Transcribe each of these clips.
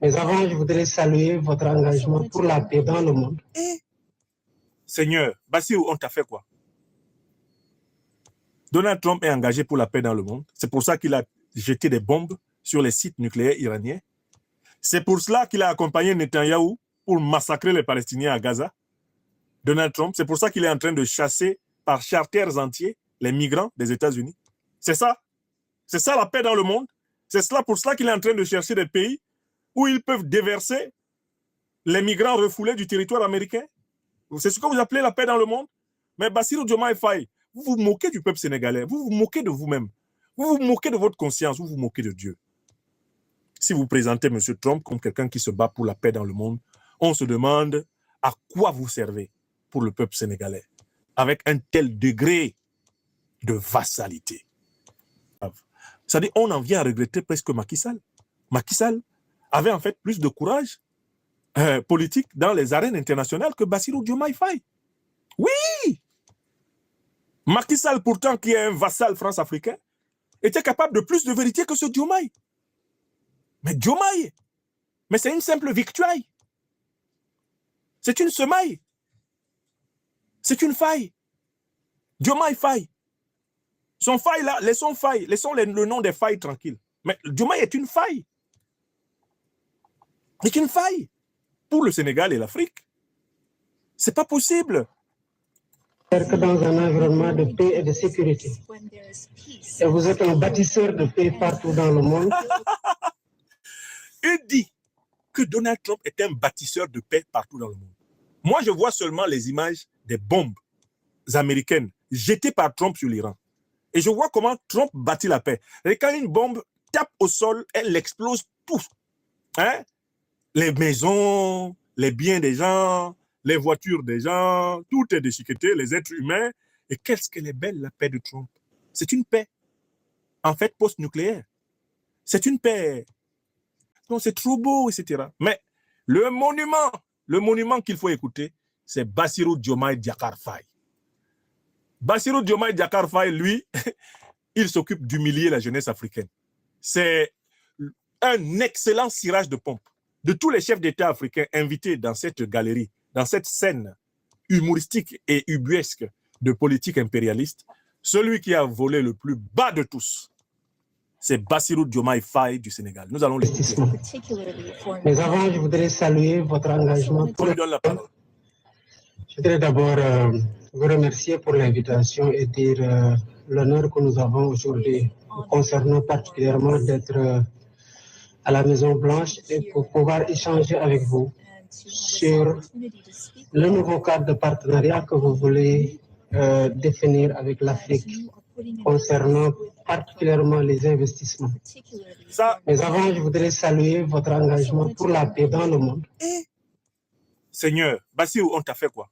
Mais avant, je voudrais saluer votre engagement pour la paix dans le monde. Seigneur, Bassirou, on t'a fait quoi? Donald Trump est engagé pour la paix dans le monde. C'est pour ça qu'il a jeté des bombes sur les sites nucléaires iraniens. C'est pour cela qu'il a accompagné Netanyahou pour massacrer les Palestiniens à Gaza. Donald Trump, c'est pour ça qu'il est en train de chasser par charters entiers les migrants des États-Unis. C'est ça. C'est ça la paix dans le monde. C'est pour cela qu'il est en train de chercher des pays où ils peuvent déverser les migrants refoulés du territoire américain. C'est ce que vous appelez la paix dans le monde. Mais Bassirou Diomaye Faye, vous vous moquez du peuple sénégalais, vous vous moquez de vous-même, vous vous moquez de votre conscience, vous vous moquez de Dieu. Si vous présentez M. Trump comme quelqu'un qui se bat pour la paix dans le monde, on se demande à quoi vous servez pour le peuple sénégalais, avec un tel degré de vassalité. C'est-à-dire, on en vient à regretter presque Macky Sall. Macky Sall avait en fait plus de courage politique dans les arènes internationales que Bassirou Diomaye Faye. Oui! Macky Sall, pourtant, qui est un vassal france-africain, était capable de plus de vérité que ce Diomaye. Mais Diomaye, mais c'est une simple victoire. C'est une semaille. C'est une faille. Diomaye Faye. Son faille là, laissons le nom des failles tranquilles. Mais Diomaye est une faille. C'est une faille pour le Sénégal et l'Afrique. C'est pas possible. Que dans un environnement de paix et de sécurité. Et vous êtes un bâtisseur de paix partout dans le monde. Il dit que Donald Trump est un bâtisseur de paix partout dans le monde. Moi, je vois seulement les images des bombes américaines jetées par Trump sur l'Iran. Et je vois comment Trump bâtit la paix. Et quand une bombe tape au sol, elle explose tout. Hein? Les maisons, les biens des gens, les voitures des gens, tout est déchiqueté, les êtres humains. Et qu'est-ce qu'elle est belle, la paix de Trump. C'est une paix, en fait, post-nucléaire. C'est une paix. Donc, c'est trop beau, etc. Mais le monument qu'il faut écouter, c'est Bassirou Diomaye Diakhar Faye. Bassirou Diomaye Diakhar Faye, lui, il s'occupe d'humilier la jeunesse africaine. C'est un excellent cirage de pompe. De tous les chefs d'État africains invités dans cette galerie, dans cette scène humoristique et ubuesque de politique impérialiste, celui qui a volé le plus bas de tous, c'est Bassirou Diomaye Faye du Sénégal. Nous allons l'écouter. Mais avant, je voudrais saluer votre engagement. On lui donne la parole. Je voudrais d'abord vous remercier pour l'invitation et dire l'honneur que nous avons aujourd'hui concernant particulièrement d'être à la Maison Blanche et pour pouvoir échanger avec vous sur le nouveau cadre de partenariat que vous voulez définir avec l'Afrique concernant particulièrement les investissements. Mais avant, je voudrais saluer votre engagement pour la paix dans le monde. Seigneur, Bassirou, on t'a fait quoi?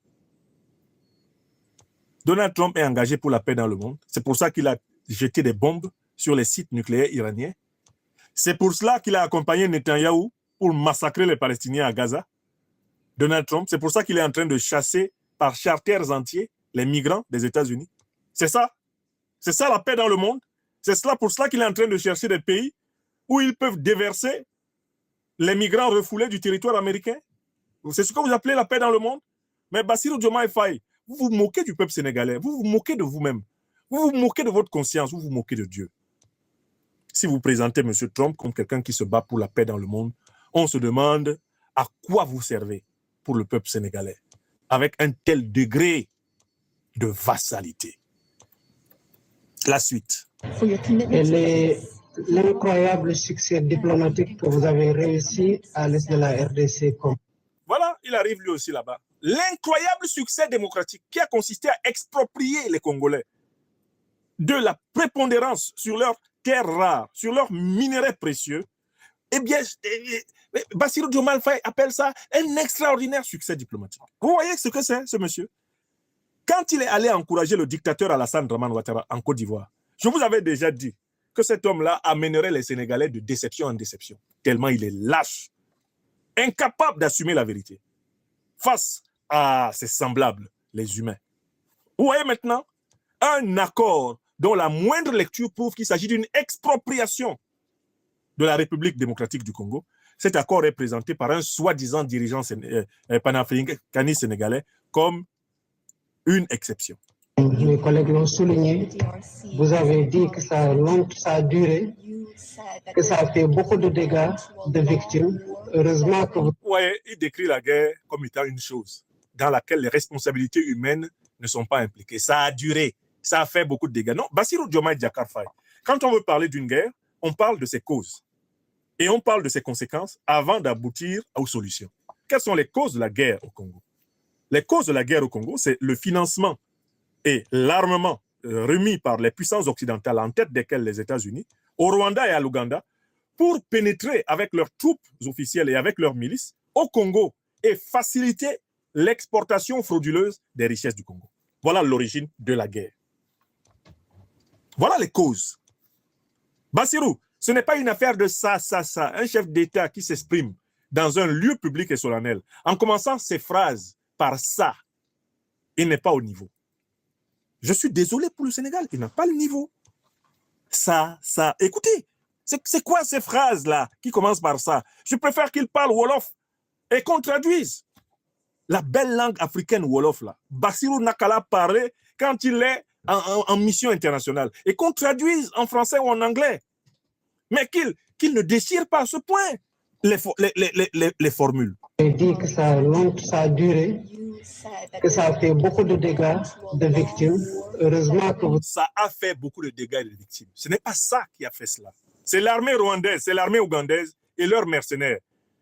Donald Trump est engagé pour la paix dans le monde. C'est pour ça qu'il a jeté des bombes sur les sites nucléaires iraniens. C'est pour cela qu'il a accompagné Netanyahou pour massacrer les Palestiniens à Gaza. Donald Trump, c'est pour ça qu'il est en train de chasser par charters entiers les migrants des États-Unis. C'est ça. C'est ça la paix dans le monde. C'est pour cela qu'il est en train de chercher des pays où ils peuvent déverser les migrants refoulés du territoire américain. C'est ce que vous appelez la paix dans le monde. Mais Bassirou Diomaye Faye, vous vous moquez du peuple sénégalais, vous vous moquez de vous-même, vous vous moquez de votre conscience, vous vous moquez de Dieu. Si vous présentez M. Trump comme quelqu'un qui se bat pour la paix dans le monde, on se demande à quoi vous servez pour le peuple sénégalais, avec un tel degré de vassalité. La suite. Et l'incroyable succès diplomatique que vous avez réussi à l'est de la RDC. Voilà, il arrive lui aussi là-bas. L'incroyable succès démocratique qui a consisté à exproprier les Congolais de la prépondérance sur leurs terres rares, sur leurs minéraux précieux, eh bien, Bassirou Diomaye Faye appelle ça un extraordinaire succès diplomatique. Vous voyez ce que c'est, ce monsieur? Quand il est allé encourager le dictateur Alassane Dramane Ouattara en Côte d'Ivoire, je vous avais déjà dit que cet homme-là amènerait les Sénégalais de déception en déception, tellement il est lâche, incapable d'assumer la vérité face à ses semblables, les humains. Vous voyez maintenant un accord dont la moindre lecture prouve qu'il s'agit d'une expropriation de la République démocratique du Congo. cet accord est présenté par un soi-disant dirigeant panafricaniste sénégalais comme une exception. Mes collègues l'ont souligné. Vous avez dit que ça a duré, que ça a fait beaucoup de dégâts, de victimes. Heureusement que vous... Ouais, il décrit la guerre comme étant une chose dans laquelle les responsabilités humaines ne sont pas impliquées. Ça a duré, ça a fait beaucoup de dégâts. Non, Bassirou Diomaye Diakhar Faye, quand on veut parler d'une guerre, on parle de ses causes et on parle de ses conséquences avant d'aboutir aux solutions. Quelles sont les causes de la guerre au Congo? Les causes de la guerre au Congo, c'est le financement et l'armement remis par les puissances occidentales, en tête desquelles les États-Unis, au Rwanda et à l'Ouganda, pour pénétrer avec leurs troupes officielles et avec leurs milices au Congo et faciliter l'exportation frauduleuse des richesses du Congo. Voilà l'origine de la guerre. Voilà les causes. Bassirou, ce n'est pas une affaire de ça. Un chef d'État qui s'exprime dans un lieu public et solennel, en commençant ses phrases par ça, il n'est pas au niveau. Je suis désolé pour le Sénégal, il n'a pas le niveau. Ça. Écoutez, c'est quoi ces phrases-là qui commencent par ça? Je préfère qu'il parle Wolof et qu'on traduise. La belle langue africaine Wolof, là. Bassirou Nakala parlait quand il est en mission internationale et qu'on traduise en français ou en anglais. Mais qu'il ne déchire pas à ce point les formules. J'ai dit que ça a duré, que ça a fait beaucoup de dégâts, de victimes. Heureusement que vous... Ça a fait beaucoup de dégâts et de victimes. Ce n'est pas ça qui a fait cela. C'est l'armée rwandaise, c'est l'armée ougandaise et leurs mercenaires.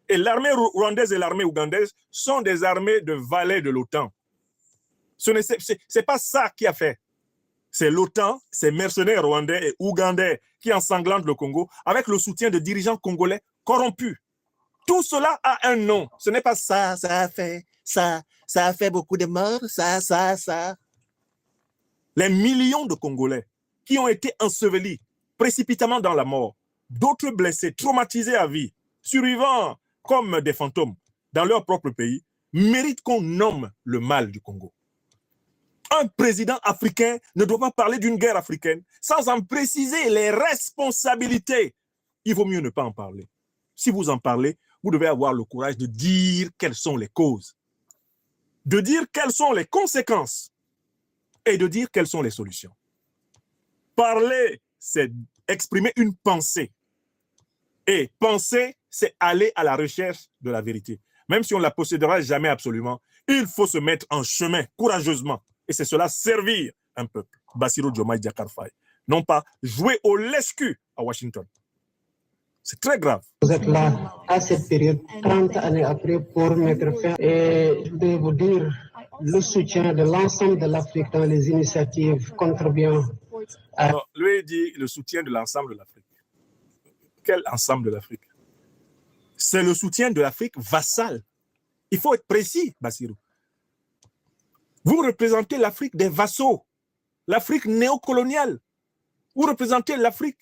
Et l'armée rwandaise et l'armée ougandaise sont des armées de valets de l'OTAN. Ce n'est pas ça qui a fait. C'est l'OTAN, ces mercenaires rwandais et ougandais qui ensanglantent le Congo avec le soutien de dirigeants congolais corrompus. Tout cela a un nom. Ce n'est pas ça a fait beaucoup de morts, ça. Les millions de Congolais qui ont été ensevelis précipitamment dans la mort, d'autres blessés, traumatisés à vie, survivants comme des fantômes dans leur propre pays, méritent qu'on nomme le mal du Congo. Un président africain ne doit pas parler d'une guerre africaine sans en préciser les responsabilités. Il vaut mieux ne pas en parler. Si vous en parlez, vous devez avoir le courage de dire quelles sont les causes, de dire quelles sont les conséquences et de dire quelles sont les solutions. Parler, c'est exprimer une pensée. Et penser, c'est aller à la recherche de la vérité. Même si on ne la possédera jamais absolument, il faut se mettre en chemin courageusement. Et c'est cela servir un peuple. Bassirou Diomaye Diakhar Faye. Non pas jouer au lèche-cul à Washington. C'est très grave. Vous êtes là à cette période, 30 années après, pour mettre fin. Et je vais vous dire, le soutien de l'ensemble de l'Afrique dans les initiatives contribue à... Alors, lui dit le soutien de l'ensemble de l'Afrique. Quel ensemble de l'Afrique? C'est le soutien de l'Afrique vassale. Il faut être précis, Bassirou. Vous représentez l'Afrique des vassaux, l'Afrique néocoloniale. Vous représentez l'Afrique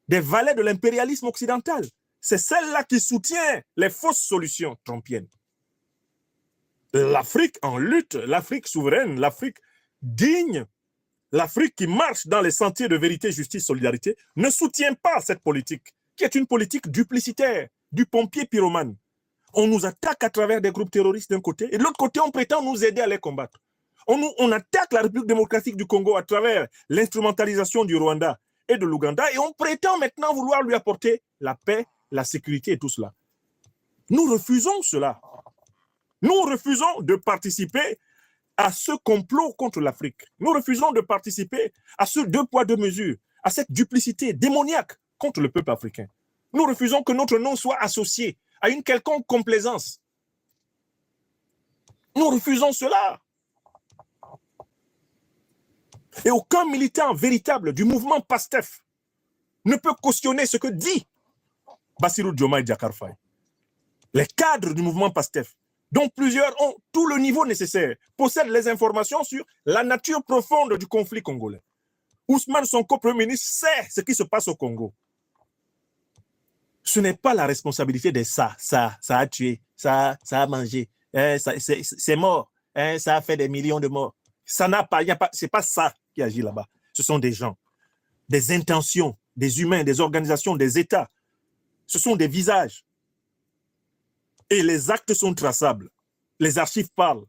des valets de l'impérialisme occidental. C'est celle-là qui soutient les fausses solutions trumpiennes. L'Afrique en lutte, l'Afrique souveraine, l'Afrique digne, l'Afrique qui marche dans les sentiers de vérité, justice, solidarité, ne soutient pas cette politique, qui est une politique duplicitaire, du pompier pyromane. On nous attaque à travers des groupes terroristes d'un côté, et de l'autre côté, on prétend nous aider à les combattre. On attaque la République démocratique du Congo à travers l'instrumentalisation du Rwanda et de l'Ouganda, et on prétend maintenant vouloir lui apporter la paix, la sécurité et tout cela. Nous refusons cela. Nous refusons de participer à ce complot contre l'Afrique. Nous refusons de participer à ce deux poids, deux mesures, à cette duplicité démoniaque contre le peuple africain. Nous refusons que notre nom soit associé à une quelconque complaisance. Nous refusons cela. Et aucun militant véritable du mouvement PASTEF ne peut cautionner ce que dit Bassirou Diomaye Diakhar Faye. Les cadres du mouvement PASTEF, dont plusieurs ont tout le niveau nécessaire, possèdent les informations sur la nature profonde du conflit congolais. Ousmane Sonko, Premier ministre, sait ce qui se passe au Congo. Ce n'est pas la responsabilité de ça a tué, ça a mangé, c'est mort, ça a fait des millions de morts. Ça n'a pas, c'est pas ça qui agit là-bas. Ce sont des gens, des intentions, des humains, des organisations, des États. Ce sont des visages. Et les actes sont traçables. Les archives parlent.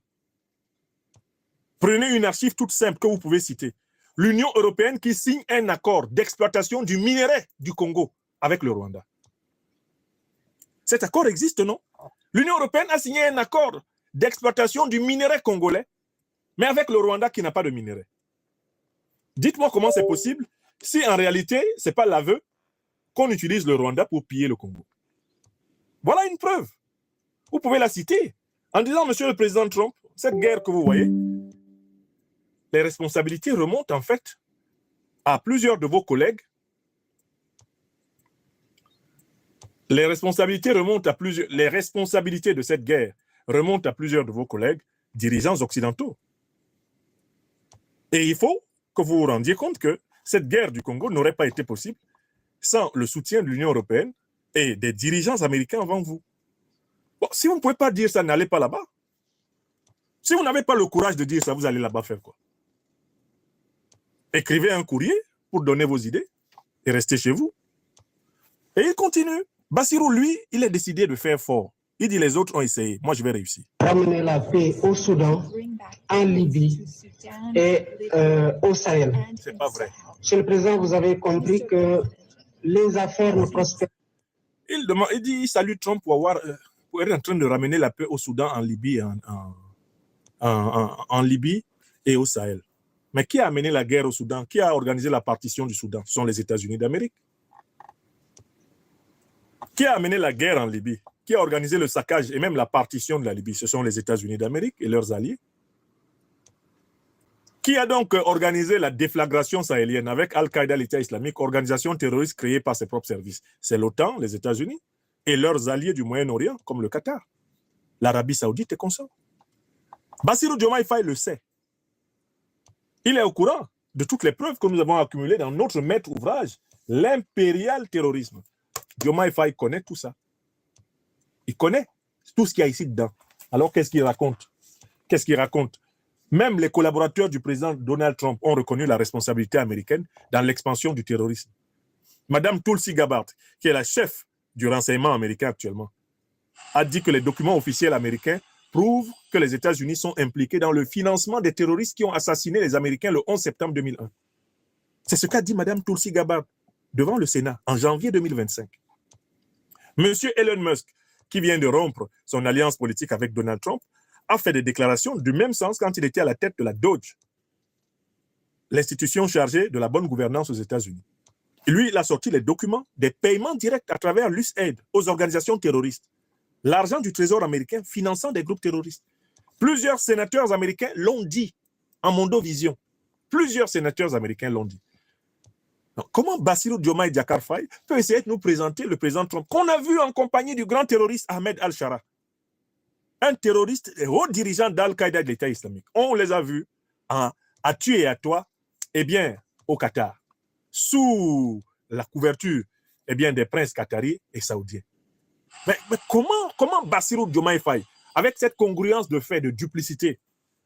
Prenez une archive toute simple que vous pouvez citer. L'Union européenne qui signe un accord d'exploitation du minerai du Congo avec le Rwanda. Cet accord existe, non? L'Union européenne a signé un accord d'exploitation du minerai congolais, mais avec le Rwanda qui n'a pas de minerai. Dites-moi comment c'est possible si en réalité, ce n'est pas l'aveu qu'on utilise le Rwanda pour piller le Congo. Voilà une preuve. Vous pouvez la citer en disant, Monsieur le Président Trump, cette guerre que vous voyez, les responsabilités remontent en fait à plusieurs de vos collègues. Les responsabilités de cette guerre remontent à plusieurs de vos collègues dirigeants occidentaux. Et il faut que vous vous rendiez compte que cette guerre du Congo n'aurait pas été possible sans le soutien de l'Union européenne et des dirigeants américains avant vous. Bon, si vous ne pouvez pas dire ça, n'allez pas là-bas. Si vous n'avez pas le courage de dire ça, vous allez là-bas faire quoi? Écrivez un courrier pour donner vos idées et restez chez vous. Et il continue. Bassirou, lui, il est décidé de faire fort. Il dit les autres ont essayé. Moi, je vais réussir. Ramener la paix au Soudan, en Libye et au Sahel. C'est pas vrai. Monsieur le Président, vous avez compris que les affaires ne prospèrent. Il dit, il salue Trump pour être en train de ramener la paix au Soudan, en Libye, en Libye et au Sahel. Mais qui a amené la guerre au Soudan? Qui a organisé la partition du Soudan? Ce sont les États-Unis d'Amérique. Qui a amené la guerre en Libye? Qui a organisé le saccage et même la partition de la Libye? Ce sont les États-Unis d'Amérique et leurs alliés. Qui a donc organisé la déflagration sahélienne avec Al-Qaïda, l'État islamique, organisation terroriste créée par ses propres services? C'est l'OTAN, les États-Unis et leurs alliés du Moyen-Orient, comme le Qatar, l'Arabie saoudite et consorts. Bassirou Diomaye Faye le sait. Il est au courant de toutes les preuves que nous avons accumulées dans notre maître ouvrage, l'impérial terrorisme. Diomaye Faye connaît tout ça. Il connaît tout ce qu'il y a ici dedans. Alors, qu'est-ce qu'il raconte? Qu'est-ce qu'il raconte? Même les collaborateurs du président Donald Trump ont reconnu la responsabilité américaine dans l'expansion du terrorisme. Madame Tulsi Gabbard, qui est la chef du renseignement américain actuellement, a dit que les documents officiels américains prouvent que les États-Unis sont impliqués dans le financement des terroristes qui ont assassiné les Américains le 11 septembre 2001. C'est ce qu'a dit Madame Tulsi Gabbard devant le Sénat en janvier 2025. Monsieur Elon Musk, qui vient de rompre son alliance politique avec Donald Trump, a fait des déclarations du même sens quand il était à la tête de la DOJ, l'institution chargée de la bonne gouvernance aux États-Unis. Lui, il a sorti les documents des paiements directs à travers l'USAID aux organisations terroristes. L'argent du Trésor américain finançant des groupes terroristes. Plusieurs sénateurs américains l'ont dit en Mondovision. Plusieurs sénateurs américains l'ont dit. Donc, comment Bassirou Diomaye Diakhar Faye peut essayer de nous présenter le président Trump qu'on a vu en compagnie du grand terroriste Ahmed Al-Shara, un terroriste et haut dirigeant d'Al-Qaïda de l'État islamique. On les a vus à tuer à toi, eh bien, au Qatar, sous la couverture des princes qataris et saoudiens. Mais comment Bassirou Diomaye Faye, avec cette congruence de faits, de duplicité,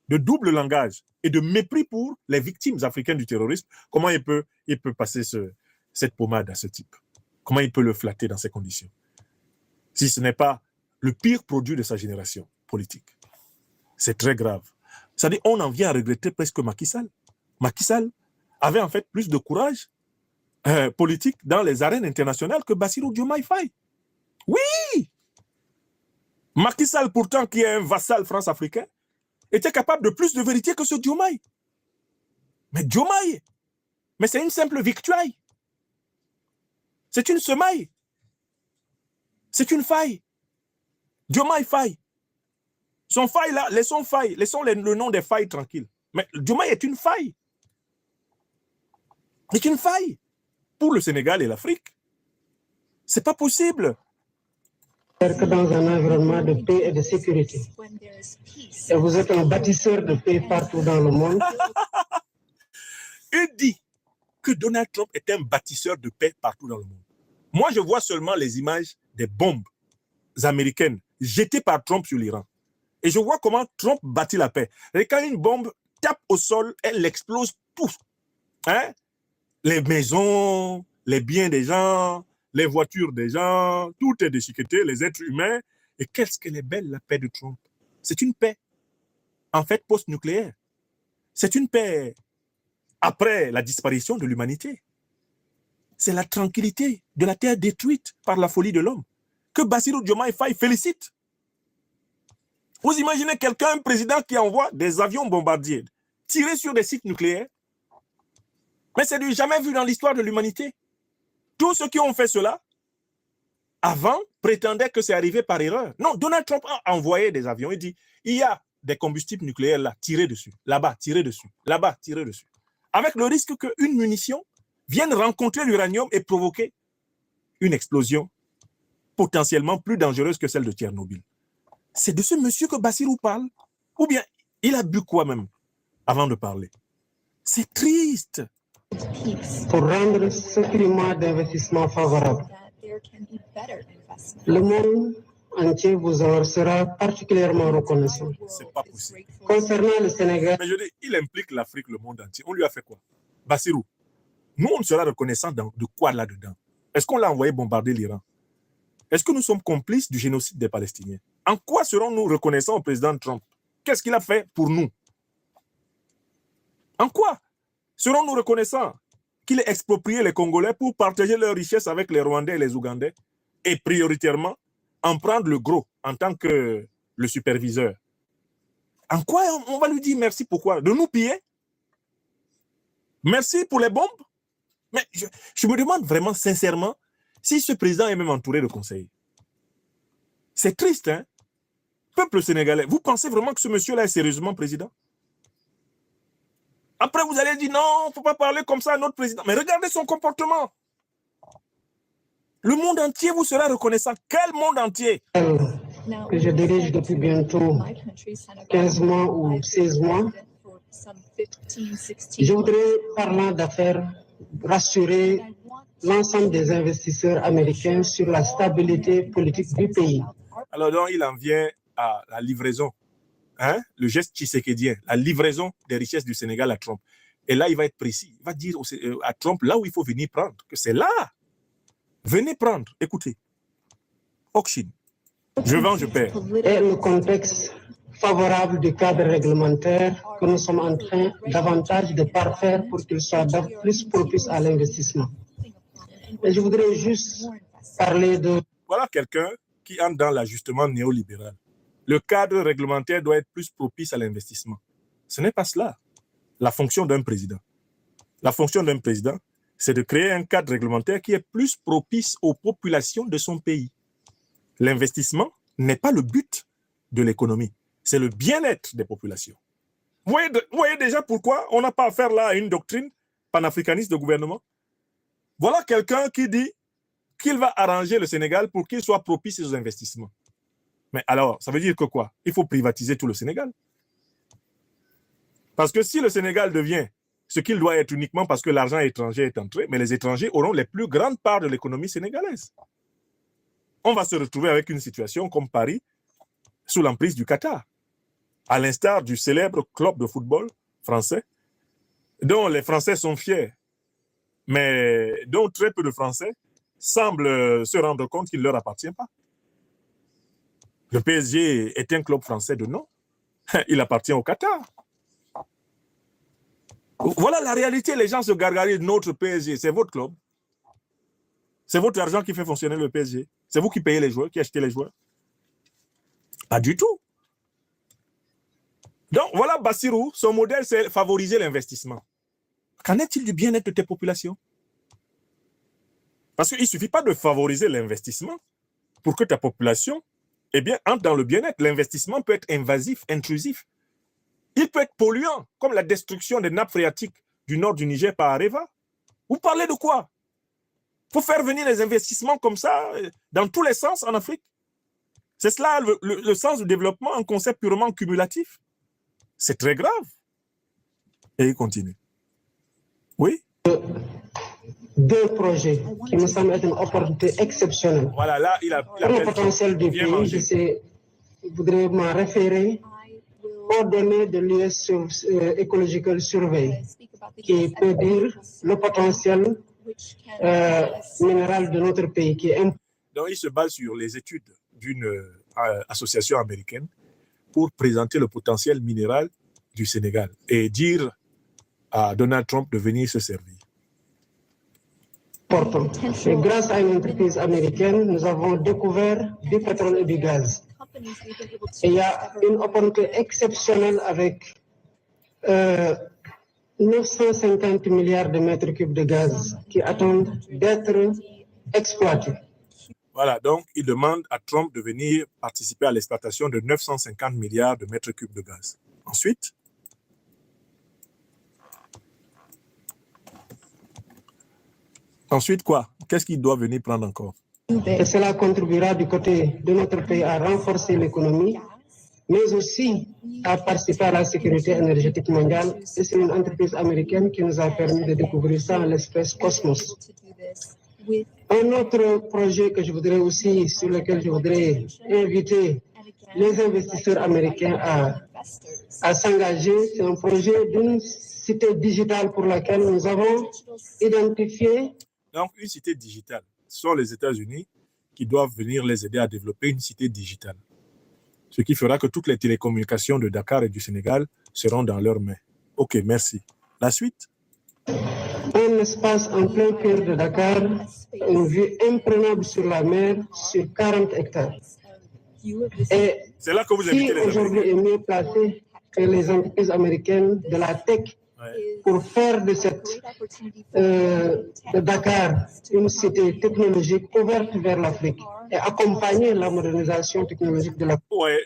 de double langage et de mépris pour les victimes africaines du terrorisme, comment il peut passer cette pommade à ce type? Comment il peut le flatter dans ces conditions? Si ce n'est pas le pire produit de sa génération politique. C'est très grave. C'est-à-dire, on en vient à regretter presque Macky Sall. Macky Sall avait en fait plus de courage politique dans les arènes internationales que Bassirou Diomaye Faye. Oui! Macky Sall, pourtant, qui est un vassal france-africain, était capable de plus de vérité que ce Diomaye. Mais Diomaye, mais c'est une simple victuaille. C'est une semaille. C'est une faille. Diomaye Faye. Son faille là, laissons le nom des failles tranquilles. Mais Diomaye est une faille. C'est une faille pour le Sénégal et l'Afrique. C'est pas possible. Que dans un environnement de paix et de sécurité. Et vous êtes un bâtisseur de paix partout dans le monde. Il dit que Donald Trump est un bâtisseur de paix partout dans le monde. Moi, je vois seulement les images des bombes américaines jetées par Trump sur l'Iran. Et je vois comment Trump bâtit la paix. Et quand une bombe tape au sol, elle explose tout. Hein? Les maisons, les biens des gens, les voitures des gens, tout est déchiqueté, les êtres humains, Et qu'est-ce qu'elle est belle, la paix de Trump. C'est une paix, en fait, post-nucléaire. C'est une paix après la disparition de l'humanité. C'est la tranquillité de la terre détruite par la folie de l'homme que Bassirou Diomaye Faye félicite. Vous imaginez quelqu'un, un président qui envoie des avions bombardiers tirer sur des sites nucléaires? Mais c'est du jamais vu dans l'histoire de l'humanité. Tous ceux qui ont fait cela, avant, prétendaient que c'est arrivé par erreur. Non, Donald Trump a envoyé des avions. Il dit, il y a des combustibles nucléaires là, tirez dessus. Là-bas, tirez dessus. Là-bas, tirez dessus. Avec le risque qu'une munition vienne rencontrer l'uranium et provoquer une explosion potentiellement plus dangereuse que celle de Tchernobyl. C'est de ce monsieur que Bassirou parle? Ou bien, il a bu quoi même avant de parler? C'est triste. Pour rendre ce climat d'investissement favorable, le monde entier vous en sera particulièrement reconnaissant. C'est pas possible. Concernant le Sénégal, Mais je dis, il implique l'Afrique, le monde entier. On lui a fait quoi? Bassirou, nous, on sera reconnaissant de quoi là-dedans? Est-ce qu'on l'a envoyé bombarder l'Iran? Est-ce que nous sommes complices du génocide des Palestiniens? En quoi serons-nous reconnaissants au président Trump? Qu'est-ce qu'il a fait pour nous? En quoi serons-nous reconnaissants qu'il ait exproprié les Congolais pour partager leurs richesses avec les Rwandais et les Ougandais et prioritairement en prendre le gros en tant que le superviseur? En quoi on va lui dire merci? Pourquoi? De nous piller? Merci pour les bombes? Mais je me demande vraiment sincèrement si ce président est même entouré de conseillers. C'est triste, hein? Peuple sénégalais, vous pensez vraiment que ce monsieur-là est sérieusement président? Après, vous allez dire non, il ne faut pas parler comme ça à notre président. Mais regardez son comportement. Le monde entier vous sera reconnaissant. Quel monde entier? que je dirige depuis bientôt 15 mois ou 16 mois, je voudrais, parlant d'affaires, rassurer l'ensemble des investisseurs américains sur la stabilité politique du pays. Alors donc, il en vient à la livraison, hein, le geste tshisekédien, la livraison des richesses du Sénégal à Trump. Et là, il va être précis. Il va dire à Trump là où il faut venir prendre, que c'est là. Venez prendre. Écoutez. Auction. Je vends, je perds. Et le contexte favorable du cadre réglementaire que nous sommes en train davantage de parfaire pour qu'il soit plus propice à l'investissement. Et je voudrais juste parler de... Voilà quelqu'un qui entre dans l'ajustement néolibéral. Le cadre réglementaire doit être plus propice à l'investissement. Ce n'est pas cela, la fonction d'un président. La fonction d'un président, c'est de créer un cadre réglementaire qui est plus propice aux populations de son pays. L'investissement n'est pas le but de l'économie, c'est le bien-être des populations. Vous voyez déjà pourquoi on n'a pas affaire là à une doctrine panafricaniste de gouvernement? Voilà quelqu'un qui dit qu'il va arranger le Sénégal pour qu'il soit propice aux investissements. Mais alors, ça veut dire que quoi? Il faut privatiser tout le Sénégal. Parce que si le Sénégal devient ce qu'il doit être uniquement parce que l'argent étranger est entré, mais les étrangers auront les plus grandes parts de l'économie sénégalaise. On va se retrouver avec une situation comme Paris, sous l'emprise du Qatar, à l'instar du célèbre club de football français, dont les Français sont fiers, mais dont très peu de Français semblent se rendre compte qu'il ne leur appartient pas. Le PSG est un club français de nom. Il appartient au Qatar. Voilà la réalité. Les gens se gargarisent. Notre PSG, c'est votre club. C'est votre argent qui fait fonctionner le PSG. C'est vous qui payez les joueurs, qui achetez les joueurs. Pas du tout. Donc, voilà Bassirou. Son modèle, c'est favoriser l'investissement. Qu'en est-il du bien-être de tes populations? Parce qu'il ne suffit pas de favoriser l'investissement pour que ta population entre dans le bien-être. L'investissement peut être invasif, intrusif. Il peut être polluant, comme la destruction des nappes phréatiques du nord du Niger par Areva. Vous parlez de quoi? Il faut faire venir les investissements comme ça, dans tous les sens en Afrique. C'est cela le sens du développement, un concept purement cumulatif. C'est très grave. Et il continue. Oui? Deux projets qui me semblent être une opportunité exceptionnelle. Voilà, là, il a pour le potentiel du pays, je voudrais me référer aux données de l'US Ecological Survey, qui peut dire le potentiel minéral de notre pays. Donc, il se base sur les études d'une association américaine pour présenter le potentiel minéral du Sénégal et dire à Donald Trump de venir se servir. Et grâce à une entreprise américaine, nous avons découvert du pétrole et du gaz. Et il y a une opportunité exceptionnelle avec 950 milliards de mètres cubes de gaz qui attendent d'être exploités. Voilà, donc il demande à Trump de venir participer à l'exploitation de 950 milliards de mètres cubes de gaz. Ensuite quoi? Qu'est-ce qu'il doit venir prendre encore? Et cela contribuera du côté de notre pays à renforcer l'économie, mais aussi à participer à la sécurité énergétique mondiale. Et c'est une entreprise américaine qui nous a permis de découvrir ça en l'espèce Cosmos. Un autre projet que je voudrais aussi, sur lequel je voudrais inviter les investisseurs américains à s'engager, c'est un projet d'une cité digitale pour laquelle nous avons identifié. Donc, une cité digitale. Ce sont les États-Unis qui doivent venir les aider à développer une cité digitale. Ce qui fera que toutes les télécommunications de Dakar et du Sénégal seront dans leurs mains. Ok, merci. La suite? Un espace en plein cœur de Dakar, une vue imprenable sur la mer, sur 40 hectares. Et c'est là que vous invitez les aujourd'hui est mieux placé que les entreprises américaines de la tech pour faire de Dakar une cité technologique ouverte vers l'Afrique et accompagner la modernisation technologique de l'Afrique. Ouais.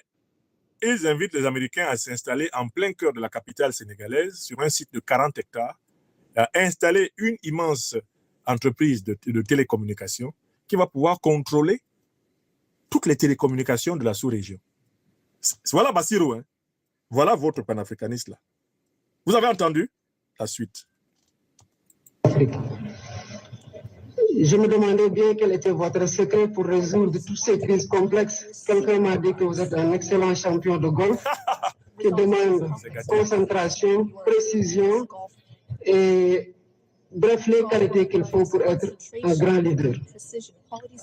Ils invitent les Américains à s'installer en plein cœur de la capitale sénégalaise sur un site de 40 hectares, à installer une immense entreprise de télécommunications qui va pouvoir contrôler toutes les télécommunications de la sous-région. Voilà Bassirou, hein? Voilà votre panafricaniste là. Vous avez entendu? La suite. Je me demandais bien quel était votre secret pour résoudre toutes ces crises complexes. Quelqu'un m'a dit que vous êtes un excellent champion de golf qui demande concentration, précision et bref, les qualités qu'il faut pour être un grand leader.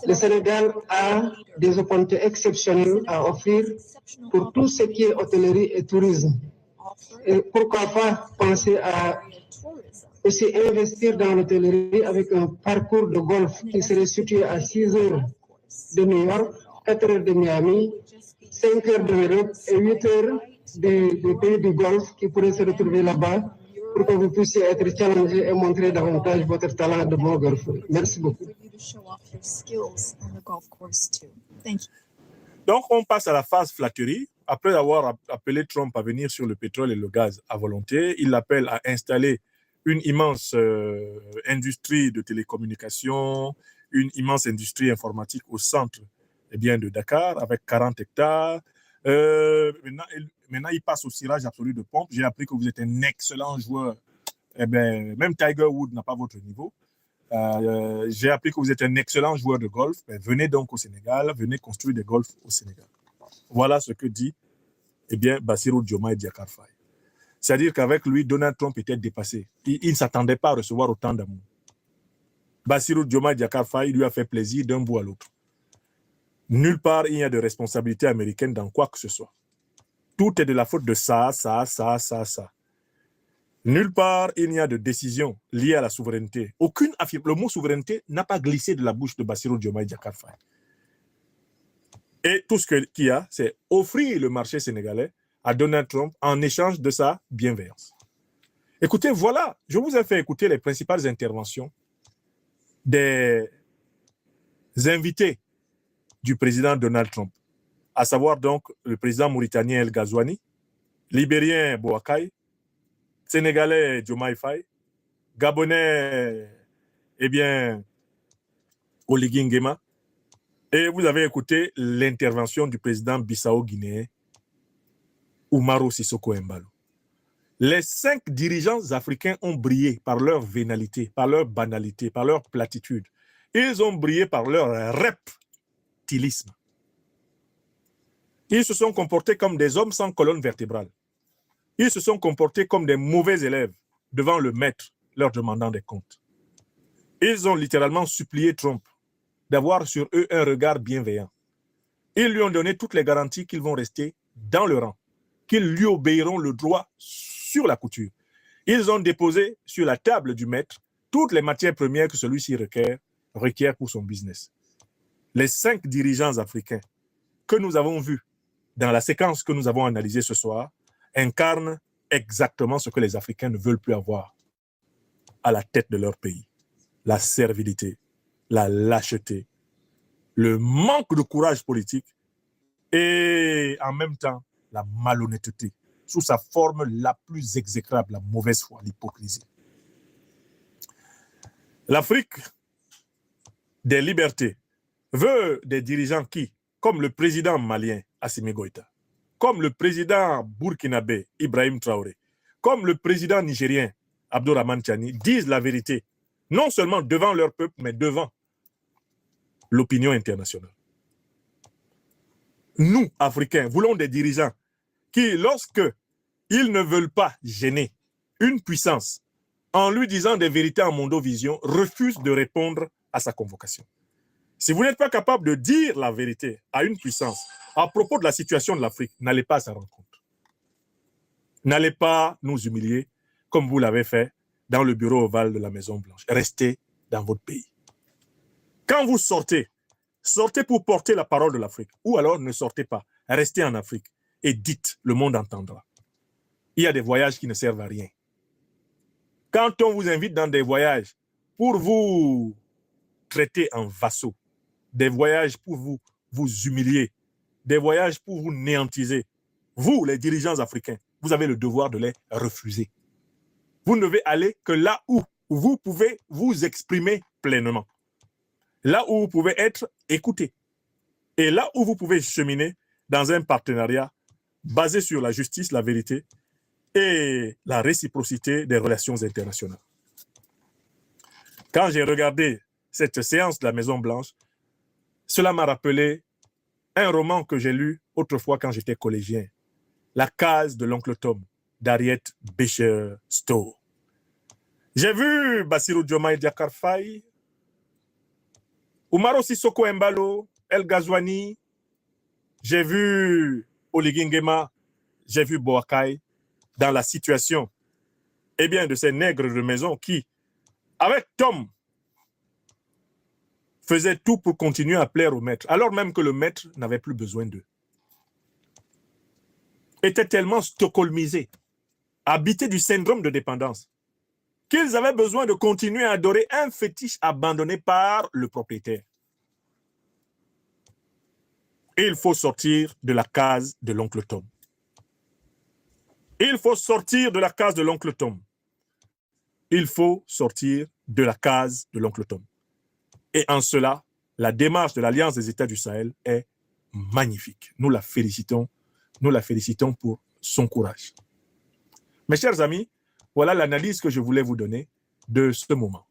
Le Sénégal a des opportunités exceptionnelles à offrir pour tout ce qui est hôtellerie et tourisme. Et pourquoi pas penser à aussi investir dans l'hôtellerie avec un parcours de golf qui serait situé à 6 heures de New York, 4 heures de Miami, 5 heures de l'Europe et 8 heures des pays du Golfe qui pourraient se retrouver là-bas pour que vous puissiez être challengé et montrer davantage votre talent de bon golfeur. Merci beaucoup. Donc, on passe à la phase flatterie. Après avoir appelé Trump à venir sur le pétrole et le gaz à volonté, il l'appelle à installer une immense industrie de télécommunications, une immense industrie informatique au centre de Dakar avec 40 hectares. Maintenant, il passe au cirage absolu de pompe. J'ai appris que vous êtes un excellent joueur. Même Tiger Woods n'a pas votre niveau. J'ai appris que vous êtes un excellent joueur de golf. Venez donc au Sénégal, venez construire des golfs au Sénégal. Voilà ce que dit Bassirou Diomaye Diakhar Faye. C'est-à-dire qu'avec lui, Donald Trump était dépassé. Il ne s'attendait pas à recevoir autant d'amour. Bassirou Diomaye Diakhar Faye lui a fait plaisir d'un bout à l'autre. Nulle part, il n'y a de responsabilité américaine dans quoi que ce soit. Tout est de la faute de ça. Nulle part, il n'y a de décision liée à la souveraineté. Le mot souveraineté n'a pas glissé de la bouche de Bassirou Diomaye Diakhar Faye. Et tout ce qu'il y a, c'est offrir le marché sénégalais à Donald Trump en échange de sa bienveillance. Écoutez, voilà, je vous ai fait écouter les principales interventions des invités du président Donald Trump, à savoir donc le président mauritanien El Ghazouani, libérien Boakai, sénégalais Diomaye Faye, gabonais, Oligui Nguema, et vous avez écouté l'intervention du président bissau-guinéen, Umaro Sissoko Embalo. Les 5 dirigeants africains ont brillé par leur vénalité, par leur banalité, par leur platitude. Ils ont brillé par leur reptilisme. Ils se sont comportés comme des hommes sans colonne vertébrale. Ils se sont comportés comme des mauvais élèves devant le maître, leur demandant des comptes. Ils ont littéralement supplié Trump d'avoir sur eux un regard bienveillant. Ils lui ont donné toutes les garanties qu'ils vont rester dans le rang, qu'ils lui obéiront le droit sur la couture. Ils ont déposé sur la table du maître toutes les matières premières que celui-ci requiert pour son business. Les 5 dirigeants africains que nous avons vus dans la séquence que nous avons analysée ce soir incarnent exactement ce que les Africains ne veulent plus avoir à la tête de leur pays. La servilité, la lâcheté, le manque de courage politique et en même temps la malhonnêteté sous sa forme la plus exécrable, la mauvaise foi, l'hypocrisie. L'Afrique des libertés veut des dirigeants qui, comme le président malien Assimi Goïta, comme le président burkinabé Ibrahim Traoré, comme le président nigérien Abdourahmane Tiani, disent la vérité, non seulement devant leur peuple, mais devant l'opinion internationale. Nous, Africains, voulons des dirigeants qui, lorsque ils ne veulent pas gêner une puissance en lui disant des vérités en mondovision, refusent de répondre à sa convocation. Si vous n'êtes pas capable de dire la vérité à une puissance à propos de la situation de l'Afrique, n'allez pas à sa rencontre. N'allez pas nous humilier comme vous l'avez fait dans le bureau ovale de la Maison-Blanche. Restez dans votre pays. Quand vous sortez, sortez pour porter la parole de l'Afrique. Ou alors ne sortez pas. Restez en Afrique et dites, le monde entendra. Il y a des voyages qui ne servent à rien. Quand on vous invite dans des voyages pour vous traiter en vassaux, des voyages pour vous humilier, des voyages pour vous néantiser, vous, les dirigeants africains, vous avez le devoir de les refuser. Vous ne devez aller que là où vous pouvez vous exprimer pleinement, là où vous pouvez être écouté, et là où vous pouvez cheminer dans un partenariat basé sur la justice, la vérité et la réciprocité des relations internationales. Quand j'ai regardé cette séance de la Maison-Blanche, cela m'a rappelé un roman que j'ai lu autrefois quand j'étais collégien, La case de l'oncle Tom, d'Harriet Beecher Stowe. J'ai vu Bassirou Diomaye Diakhar Faye, Umaro Sissoko Embalo, El Ghazouani, j'ai vu Oligui Nguema, j'ai vu Boakai dans la situation de ces nègres de maison qui, avec Tom, faisaient tout pour continuer à plaire au maître, alors même que le maître n'avait plus besoin d'eux. Étaient tellement stockholmisés, habités du syndrome de dépendance, qu'ils avaient besoin de continuer à adorer un fétiche abandonné par le propriétaire. Il faut sortir de la case de l'oncle Tom. Il faut sortir de la case de l'oncle Tom. Il faut sortir de la case de l'oncle Tom. Et en cela, la démarche de l'Alliance des États du Sahel est magnifique. Nous la félicitons pour son courage. Mes chers amis, voilà l'analyse que je voulais vous donner de ce moment.